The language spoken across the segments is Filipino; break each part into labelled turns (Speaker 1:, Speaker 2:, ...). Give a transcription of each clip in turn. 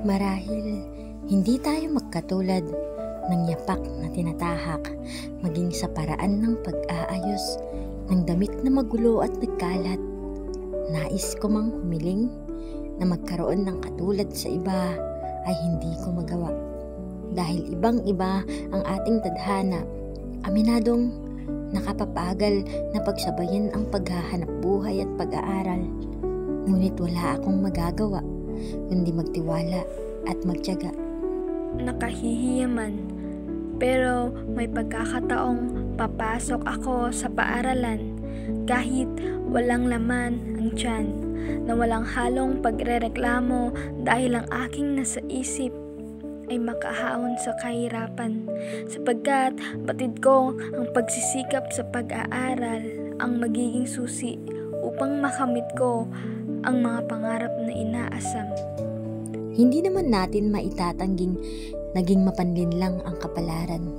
Speaker 1: Marahil hindi tayo magkatulad ng yapak na tinatahak, maging sa paraan ng pag-aayos ng damit na magulo at nagkalat. Nais ko mang humiling na magkaroon ng katulad sa iba ay hindi ko magawa. Dahil ibang-iba ang ating tadhana, aminadong nakapapagal na pagsabayin ang paghahanap buhay at pag-aaral. Ngunit wala akong magagawa kundi magtiwala at magtiyaga.
Speaker 2: Nakahihiya man, pero may pagkakataong papasok ako sa paaralan kahit walang laman ang tiyan, na walang halong pagrereklamo dahil ang aking nasa isip ay makahaon sa kahirapan, sapagkat batid ko ang pagsisikap sa pag-aaral ang magiging susi upang makamit ko ang mga pangarap na inaasam.
Speaker 1: Hindi naman natin maitatangging naging mapanlinlang ang kapalaran,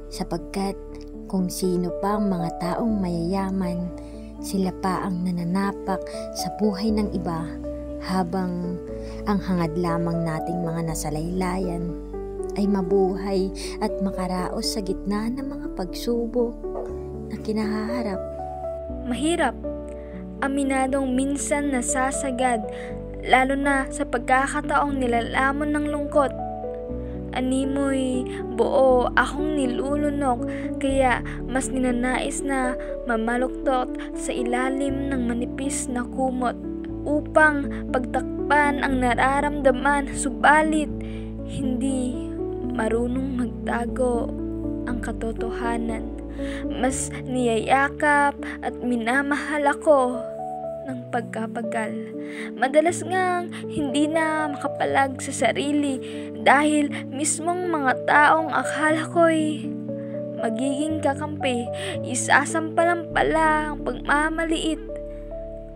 Speaker 1: sapagkat kung sino pa ang mga taong mayayaman, sila pa ang nananapak sa buhay ng iba, habang ang hangad lamang nating mga nasalaylayan ay mabuhay at makaraos sa gitna ng mga pagsubok na kinahaharap.
Speaker 2: Mahirap, aminadong minsan nasasagad, lalo na sa pagkakataong nilalamon ng lungkot. Animoy buo akong nilulunok, kaya mas ninanais na mamaluktot sa ilalim ng manipis na kumot upang pagtakpan ang nararamdaman, subalit hindi marunong magtago ang katotohanan. Mas niyayakap at minamahal ako ng pagkapagal. Madalas ngang hindi na makapalag sa sarili dahil mismong mga taong akala ko'y magiging kakampi, isasampalang pala ang pagmamaliit.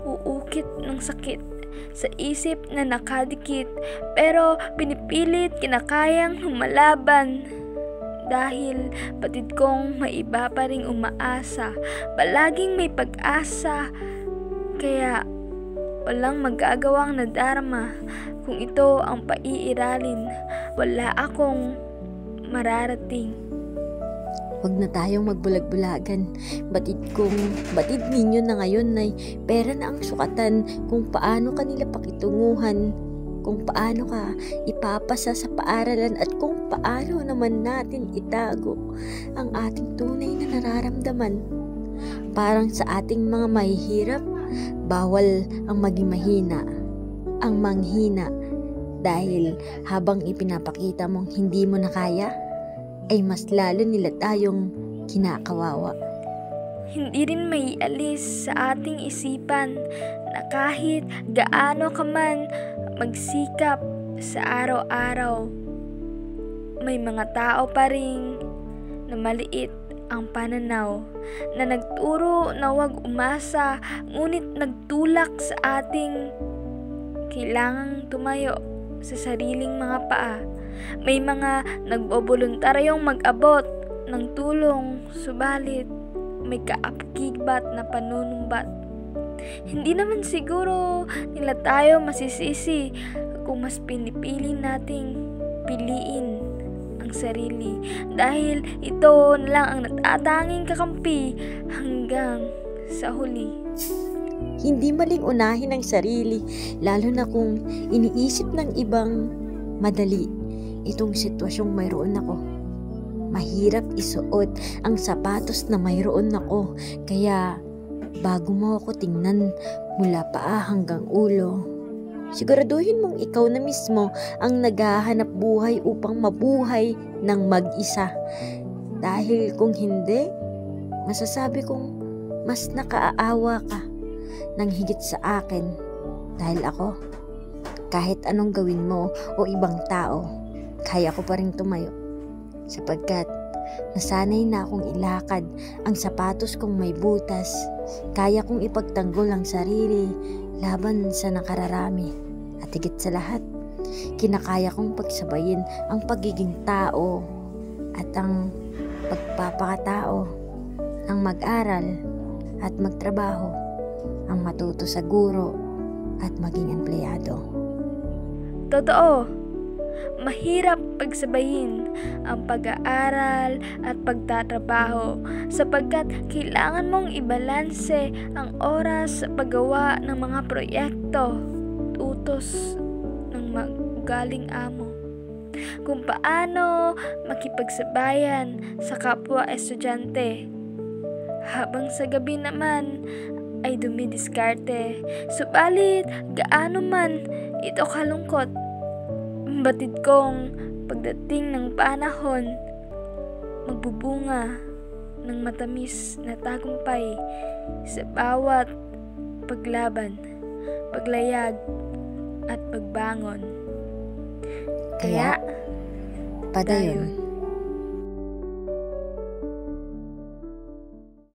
Speaker 2: Uukit ng sakit sa isip na nakadikit, pero pinipilit kinakayang lumalaban. Dahil batid kong may iba pa ring umaasa, palaging may pag-asa, kaya walang magagawang nadarama kung ito ang paiiralin. Wala akong mararating.
Speaker 1: Huwag na tayong magbulag-bulagan. Batid ninyo na ngayon ay pera na ang sukatan kung paano kanila pakitunguhan, kung paano ka ipapasa sa paaralan, at kung paano naman natin itago ang ating tunay na nararamdaman. Parang sa ating mga mahihirap, bawal ang maging mahina, ang manghina, dahil habang ipinapakita mong hindi mo na kaya, ay mas lalo nila tayong kinakawawa.
Speaker 2: Hindi rin may alis sa ating isipan na kahit gaano ka man magsikap sa araw-araw, may mga tao pa rin na maliit ang pananaw, na nagturo na huwag umasa, ngunit nagtulak sa ating kailangang tumayo sa sariling mga paa. May mga nagboboluntaryong mag-abot ng tulong, subalit may kaakibat na panunumbat. Hindi naman siguro nila tayo masisisi kung mas pinipili nating piliin ang sarili, dahil ito na lang ang natatanging kakampi hanggang sa huli.
Speaker 1: Hindi maling unahin ang sarili, lalo na kung iniisip ng ibang madali itong sitwasyong mayroon ako. Mahirap isuot ang sapatos na mayroon ako, kaya bago mo ako tingnan mula paa hanggang ulo, siguraduhin mong ikaw na mismo ang naghahanap buhay upang mabuhay ng mag-isa. Dahil kung hindi, masasabi kong mas nakaawa ka ng higit sa akin, dahil ako, kahit anong gawin mo o ibang tao, kaya ko pa rin tumayo, sapagkat nasanay na akong ilakad ang sapatos kong may butas. Kaya kong ipagtanggol ang sarili laban sa nakararami, at higit sa lahat, kinakaya kong pagsabayin ang pagiging tao at ang pagpapakatao, ang mag-aral at magtrabaho, ang matuto sa guro at maging empleyado.
Speaker 2: Totoo, Mahirap pagsabayin ang pag-aaral at pagtatrabaho sapagkat kailangan mong ibalanse ang oras sa paggawa ng mga proyekto, utos ng magaling amo. Kung paano makipagsabayan sa kapwa estudyante. Habang sa gabi naman ay dumidiskarte. Subalit gaano man ito kalungkot, batid kong pagdating ng panahon, magbubunga ng matamis na tagumpay sa bawat paglaban, paglayag at pagbangon. Kaya
Speaker 1: Padayon.